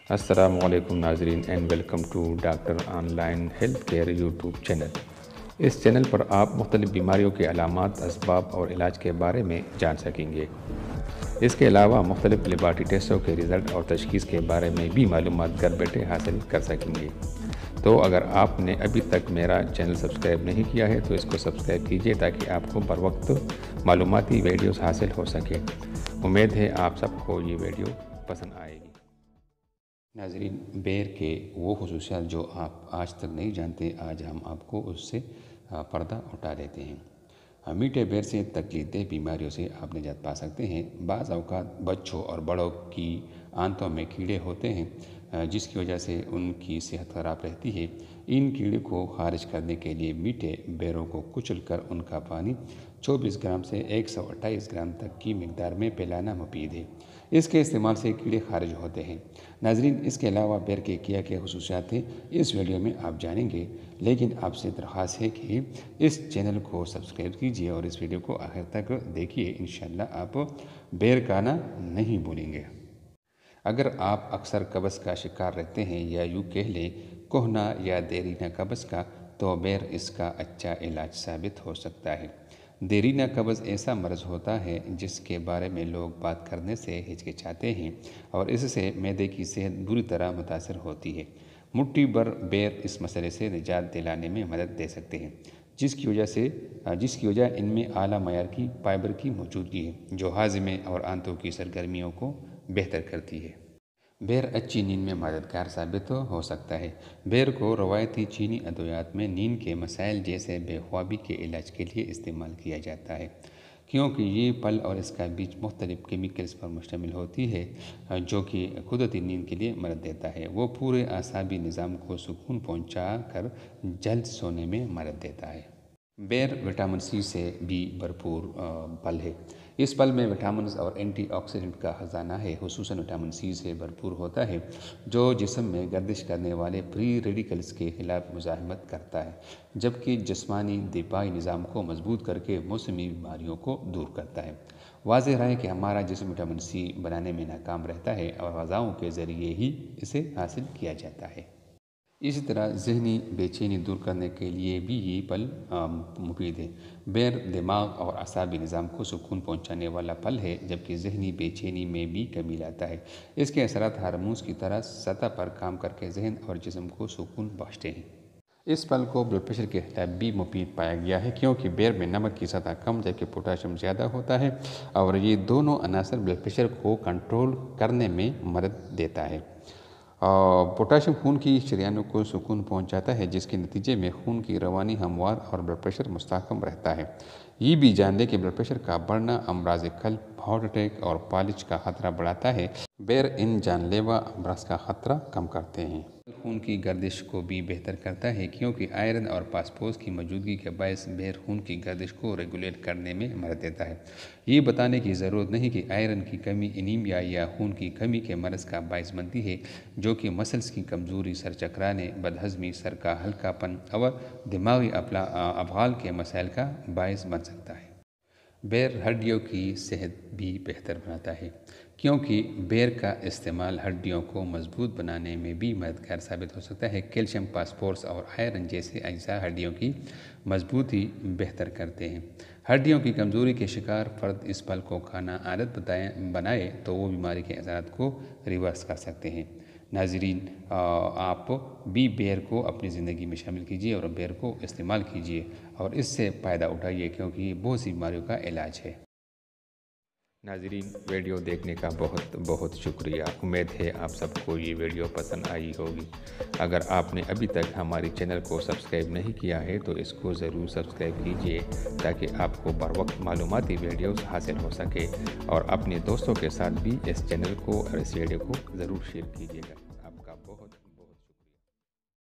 السلام علیکم ناظرین and welcome to doctor online health care YouTube channel. اس چینل پر آپ مختلف بیماریوں کے علامات، اسباب اور علاج کے بارے میں جان سکیں گے۔ اس کے علاوہ مختلف لیبارٹری ٹیسٹوں کے رزلٹ اور تشخیص کے بارے میں بھی معلومات گھر بیٹھے حاصل کر سکیں گے۔ تو اگر آپ نے ابھی تک میرا چینل سبسکرائب نہیں کیا ہے تو اس کو سبسکرائب کیجیے تاکہ آپ کو بر وقت معلوماتی ویڈیوز حاصل ہو سکے۔ امید ہے آپ سب کو یہ ویڈیو پسند آئے گی۔ ناظرین، بیر کے وہ خصوصیات جو آپ آج تک نہیں جانتے، آج ہم آپ کو اس سے پردہ اٹھا دیتے ہیں۔ میٹھے بیر سے تکلیف دہ بیماریوں سے آپ نجات پا سکتے ہیں۔ بعض اوقات بچوں اور بڑوں کی آنتوں میں کیڑے ہوتے ہیں جس کی وجہ سے ان کی صحت خراب رہتی ہے۔ ان کیڑے کو خارج کرنے کے لیے میٹھے بیروں کو کچل کر ان کا پانی 24 گرام سے 128 گرام تک کی مقدار میں پلانا مفید ہے۔ اس کے استعمال سے کیڑے خارج ہوتے ہیں۔ ناظرین، اس کے علاوہ بیر کے کیا خصوصیات ہیں اس ویڈیو میں آپ جانیں گے، لیکن آپ سے درخواست ہے کہ اس چینل کو سبسکرائب کیجیے اور اس ویڈیو کو آخر تک دیکھیے۔ انشاءاللہ آپ بیر کھانا نہیں بھولیں گے۔ اگر آپ اکثر قبض کا شکار رہتے ہیں یا یوں کہہ لیں کہنا یا دیرینہ قبض کا، تو بیر اس کا اچھا علاج ثابت ہو سکتا ہے۔ دیرینہ قبض ایسا مرض ہوتا ہے جس کے بارے میں لوگ بات کرنے سے ہچکچاتے ہیں اور اس سے معدے کی صحت بری طرح متاثر ہوتی ہے۔ مٹھی بھر بیر اس مسئلے سے نجات دلانے میں مدد دے سکتے ہیں، جس کی وجہ ان میں اعلیٰ معیار کی فائبر کی موجودگی ہے جو ہاضمے اور آنتوں کی سرگرمیوں کو بہتر کرتی ہے۔ بیر اچھی نیند میں مددگار ثابت ہو سکتا ہے۔ بیر کو روایتی چینی ادویات میں نیند کے مسائل جیسے بے خوابی کے علاج کے لیے استعمال کیا جاتا ہے، کیونکہ یہ پھل اور اس کا بیج مختلف کیمیکلز پر مشتمل ہوتی ہے جو کہ قدرتی نیند کے لیے مدد دیتا ہے۔ وہ پورے اعصابی نظام کو سکون پہنچا کر جلد سونے میں مدد دیتا ہے۔ بیر وٹامن سی سے بھی بھرپور پھل ہے۔ اس پھل میں وٹامنز اور اینٹی آکسیڈنٹ کا خزانہ ہے، خصوصاً وٹامن سی سے بھرپور ہوتا ہے جو جسم میں گردش کرنے والے فری ریڈیکلز کے خلاف مزاحمت کرتا ہے، جبکہ جسمانی دفاعی نظام کو مضبوط کر کے موسمی بیماریوں کو دور کرتا ہے۔ واضح رہے کہ ہمارا جسم وٹامن سی بنانے میں ناکام رہتا ہے اور غذاؤں کے ذریعے ہی اسے حاصل کیا جاتا ہے۔ اسی طرح ذہنی بے چینی دور کرنے کے لیے بھی یہ پھل مفید ہے۔ بیر دماغ اور اعصابی نظام کو سکون پہنچانے والا پھل ہے، جبکہ ذہنی بے چینی میں بھی کمی لاتا ہے۔ اس کے اثرات ہارمونز کی طرح سطح پر کام کر کے ذہن اور جسم کو سکون بخشتے ہیں۔ اس پھل کو بلڈ پریشر کے خلاف بھی مفید پایا گیا ہے، کیونکہ بیر میں نمک کی سطح کم جبکہ پوٹاشیم زیادہ ہوتا ہے اور یہ دونوں عناصر بلڈ پریشر کو کنٹرول کرنے میں مدد دیتا ہے۔ پوٹاشیم خون کی شریانوں کو سکون پہنچاتا ہے، جس کے نتیجے میں خون کی روانی ہموار اور بلڈ پریشر مستحکم رہتا ہے۔ یہ بھی جان لیں کہ بلڈ پریشر کا بڑھنا امراض قلب، ہارٹ اٹیک اور فالج کا خطرہ بڑھاتا ہے۔ بیر ان جان لیوا امراض کا خطرہ کم کرتے ہیں۔ خون کی گردش کو بھی بہتر کرتا ہے، کیونکہ آئرن اور فاسفورس کی موجودگی کے باعث بیر خون کی گردش کو ریگولیٹ کرنے میں مدد دیتا ہے۔ یہ بتانے کی ضرورت نہیں کہ آئرن کی کمی انیمیا یا خون کی کمی کے مرض کا باعث بنتی ہے، جو کہ مسلز کی کمزوری، سر چکرانے، بدہضمی، سر کا ہلکا پن اور دماغی افعال کے مسائل کا باعث بن سکتا ہے۔ بیر ہڈیوں کی صحت بھی بہتر بناتا ہے، کیونکہ بیر کا استعمال ہڈیوں کو مضبوط بنانے میں بھی مددگار ثابت ہو سکتا ہے۔ کیلشیم، فاسفورس اور آئرن جیسے اجزاء ہڈیوں کی مضبوطی بہتر کرتے ہیں۔ ہڈیوں کی کمزوری کے شکار فرد اس پھل کو کھانا عادت بنائے تو وہ بیماری کے اثرات کو ریورس کر سکتے ہیں۔ ناظرین، آپ بھی بیر کو اپنی زندگی میں شامل کیجیے اور بیر کو استعمال کیجیے اور اس سے فائدہ اٹھائیے، کیونکہ یہ بہت سی بیماریوں کا علاج ہے۔ ناظرین، ویڈیو دیکھنے کا بہت بہت شکریہ۔ امید ہے آپ سب کو یہ ویڈیو پسند آئی ہوگی۔ اگر آپ نے ابھی تک ہماری چینل کو سبسکرائب نہیں کیا ہے تو اس کو ضرور سبسکرائب کیجیے تاکہ آپ کو بر وقت معلوماتی ویڈیوز حاصل ہو سکے، اور اپنے دوستوں کے ساتھ بھی اس چینل کو اور اس ویڈیو کو ضرور شیئر کیجیے گا۔ آپ کا بہت